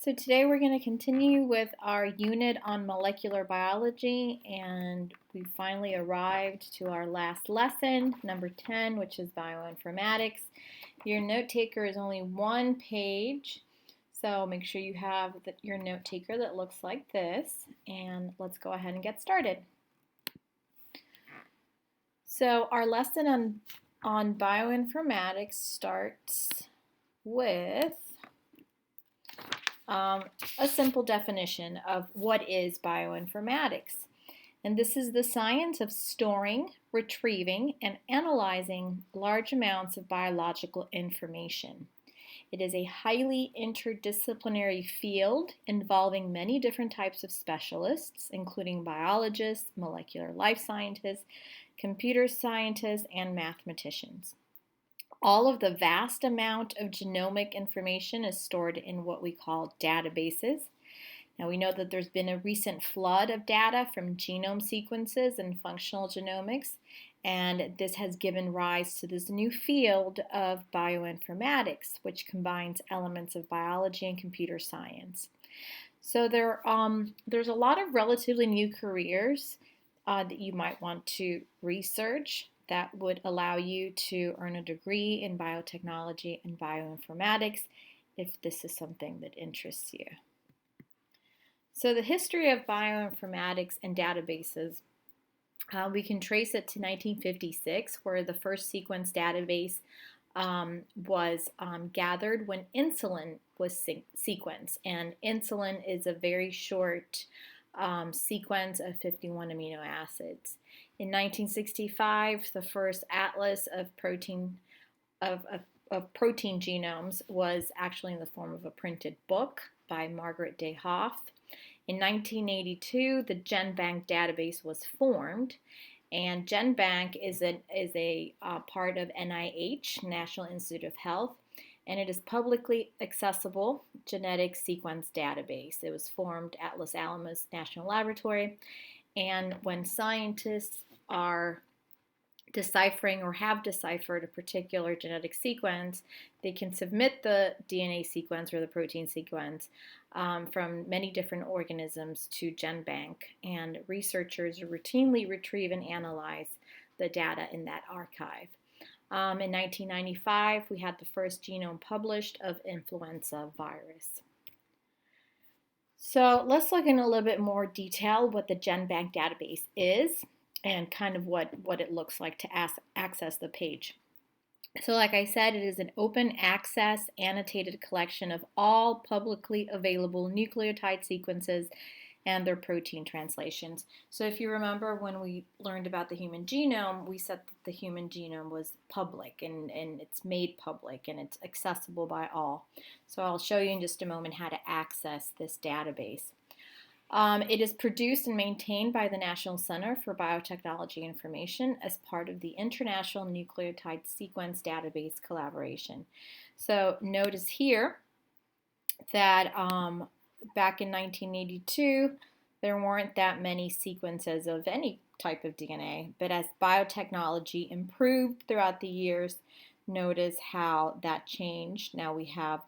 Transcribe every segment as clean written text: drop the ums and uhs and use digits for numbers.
So today we're going to continue with our unit on molecular biology, and we finally arrived to our last lesson, number 10, which is bioinformatics. Your note taker is only one page, so make sure you have your note taker that looks like this, and let's go ahead and get started. So our lesson on bioinformatics starts with a simple definition of what is bioinformatics. And this is the science of storing, retrieving, and analyzing large amounts of biological information. It is a highly interdisciplinary field involving many different types of specialists, including biologists, molecular life scientists, computer scientists, and mathematicians. All of the vast amount of genomic information is stored in what we call databases. Now we know that there's been a recent flood of data from genome sequences and functional genomics, and this has given rise to this new field of bioinformatics, which combines elements of biology and computer science. So there's a lot of relatively new careers that you might want to research that would allow you to earn a degree in biotechnology and bioinformatics if this is something that interests you. So the history of bioinformatics and databases, we can trace it to 1956, where the first sequence database was gathered when insulin was sequenced. And insulin is a very short sequence of 51 amino acids. In 1965, the first atlas of protein genomes was actually in the form of a printed book by Margaret Day Hoff. In 1982, the GenBank database was formed, and GenBank is a part of NIH, National Institute of Health, and it is publicly accessible genetic sequence database. It was formed at Los Alamos National Laboratory, and when scientists are deciphering or have deciphered a particular genetic sequence, they can submit the DNA sequence or the protein sequence from many different organisms to GenBank, and researchers routinely retrieve and analyze the data in that archive. In 1995, we had the first genome published of influenza virus. So let's look in a little bit more detail what the GenBank database is and kind of what it looks like to access the page. So like I said, it is an open access annotated collection of all publicly available nucleotide sequences and their protein translations. So if you remember when we learned about the human genome, we said that the human genome was public and it's made public and it's accessible by all. So I'll show you in just a moment how to access this database. It is produced and maintained by the National Center for Biotechnology Information as part of the International Nucleotide Sequence Database collaboration. So notice here that back in 1982, there weren't that many sequences of any type of DNA, but as biotechnology improved throughout the years, notice how that changed. Now we have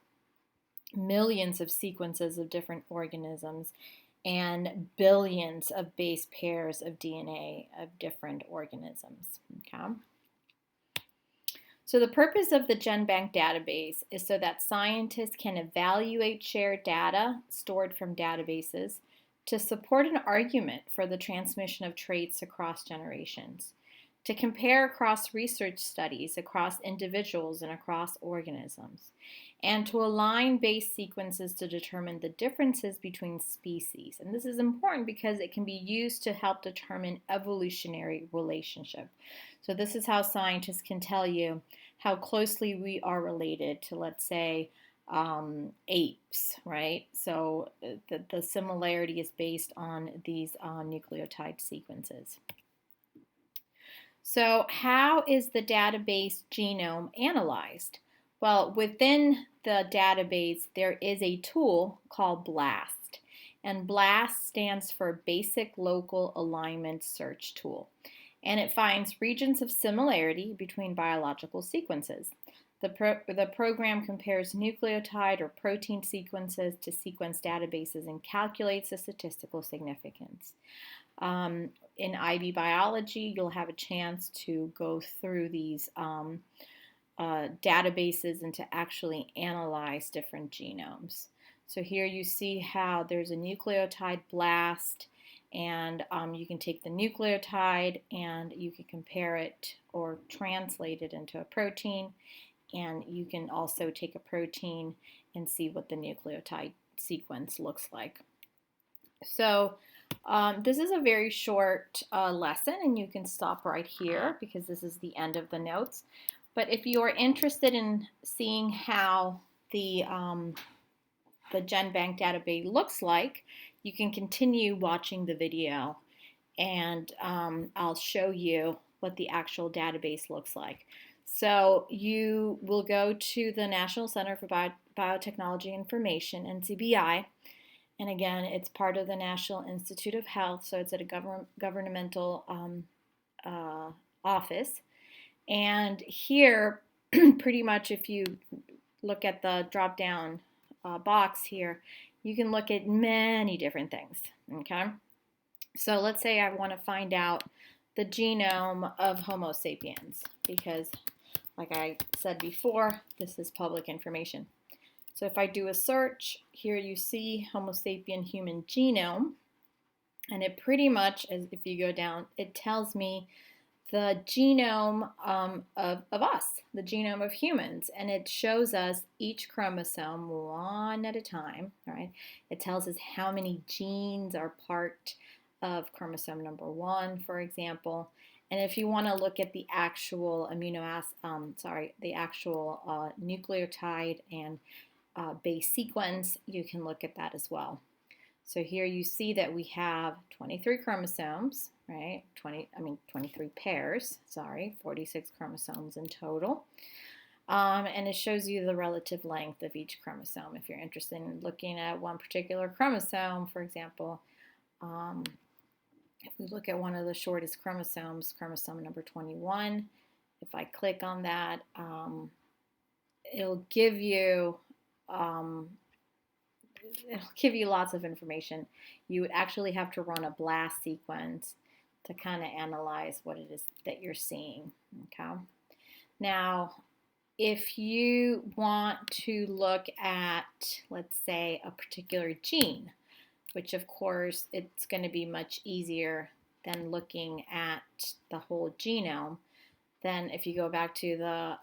millions of sequences of different organisms and billions of base pairs of DNA of different organisms. Okay? So the purpose of the GenBank database is so that scientists can evaluate shared data stored from databases to support an argument for the transmission of traits across generations, to compare across research studies, across individuals, and across organisms, and to align base sequences to determine the differences between species. And this is important because it can be used to help determine evolutionary relationship. So this is how scientists can tell you how closely we are related to, let's say, apes, right? So the similarity is based on these nucleotide sequences. So how is the database genome analyzed? Well, within the database, there is a tool called BLAST. And BLAST stands for Basic Local Alignment Search Tool. And it finds regions of similarity between biological sequences. The program compares nucleotide or protein sequences to sequence databases and calculates the statistical significance. In IB biology, you'll have a chance to go through these databases and to actually analyze different genomes. So here you see how there's a nucleotide blast, and you can take the nucleotide and you can compare it or translate it into a protein, and you can also take a protein and see what the nucleotide sequence looks like. So this is a very short lesson, and you can stop right here because this is the end of the notes. But if you are interested in seeing how the GenBank database looks like, you can continue watching the video, and I'll show you what the actual database looks like. So you will go to the National Center for Biotechnology Information, NCBI, and again, it's part of the National Institute of Health, so it's at a governmental office. And here, pretty much if you look at the drop-down box here, you can look at many different things, okay? So let's say I want to find out the genome of Homo sapiens, because like I said before, this is public information. So if I do a search, here you see Homo sapien human genome, and it pretty much, as if you go down, it tells me the genome of us, the genome of humans, and it shows us each chromosome one at a time, right? It tells us how many genes are part of chromosome number 1, for example. And if you want to look at the actual nucleotide and base sequence, you can look at that as well. So here you see that we have 23 chromosomes, right? 23 pairs, 46 chromosomes in total. And it shows you the relative length of each chromosome. If you're interested in looking at one particular chromosome, for example, if we look at one of the shortest chromosomes, chromosome number 21, if I click on that, it'll give you lots of information. You would actually have to run a blast sequence to kind of analyze what it is that you're seeing, okay? Now, if you want to look at, let's say, a particular gene, which of course it's going to be much easier than looking at the whole genome, then if you go back to the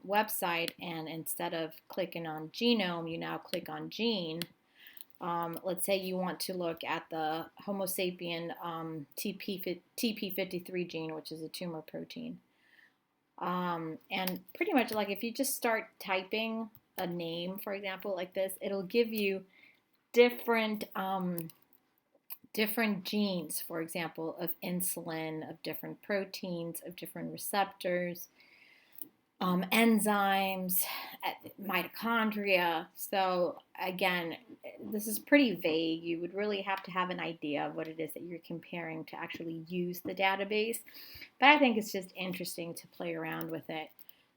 website and instead of clicking on genome, you now click on gene. Let's say you want to look at the Homo sapien TP53 gene, which is a tumor protein. And pretty much like if you just start typing a name, for example, like this, it'll give you different genes, for example, of insulin, of different proteins, of different receptors, enzymes, mitochondria. So again, this is pretty vague. You would really have to have an idea of what it is that you're comparing to actually use the database. But I think it's just interesting to play around with it.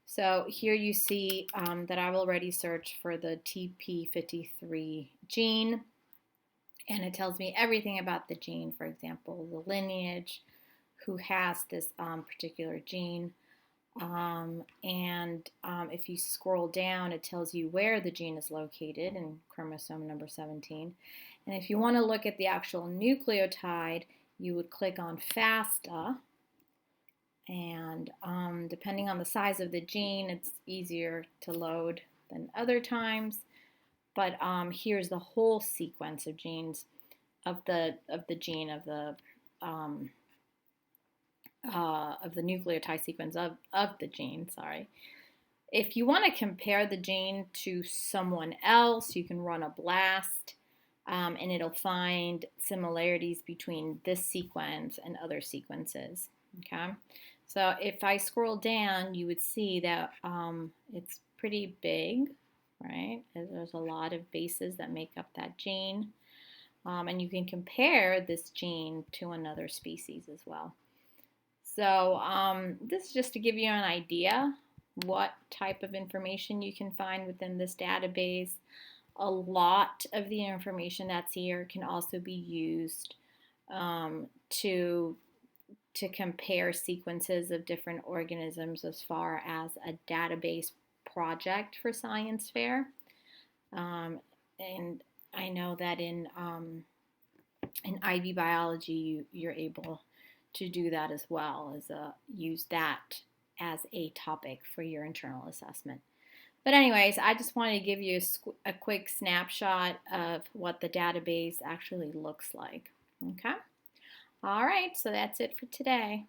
So here you see that I've already searched for the TP53 gene, and it tells me everything about the gene, for example, the lineage, who has this particular gene. If you scroll down, it tells you where the gene is located in chromosome number 17. And if you want to look at the actual nucleotide, you would click on FASTA. And depending on the size of the gene, it's easier to load than other times. But here's the whole sequence of genes of the nucleotide sequence of the gene, If you want to compare the gene to someone else, you can run a blast, and it'll find similarities between this sequence and other sequences, okay? So if I scroll down, you would see that it's pretty big, right? There's a lot of bases that make up that gene, and you can compare this gene to another species as well. So this is just to give you an idea what type of information you can find within this database. A lot of the information that's here can also be used to compare sequences of different organisms as far as a database project for science fair. And I know that in IB biology, you're able to do that as well, as use that as a topic for your internal assessment. But anyways, I just wanted to give you a quick snapshot of what the database actually looks like. Okay? All right, so that's it for today.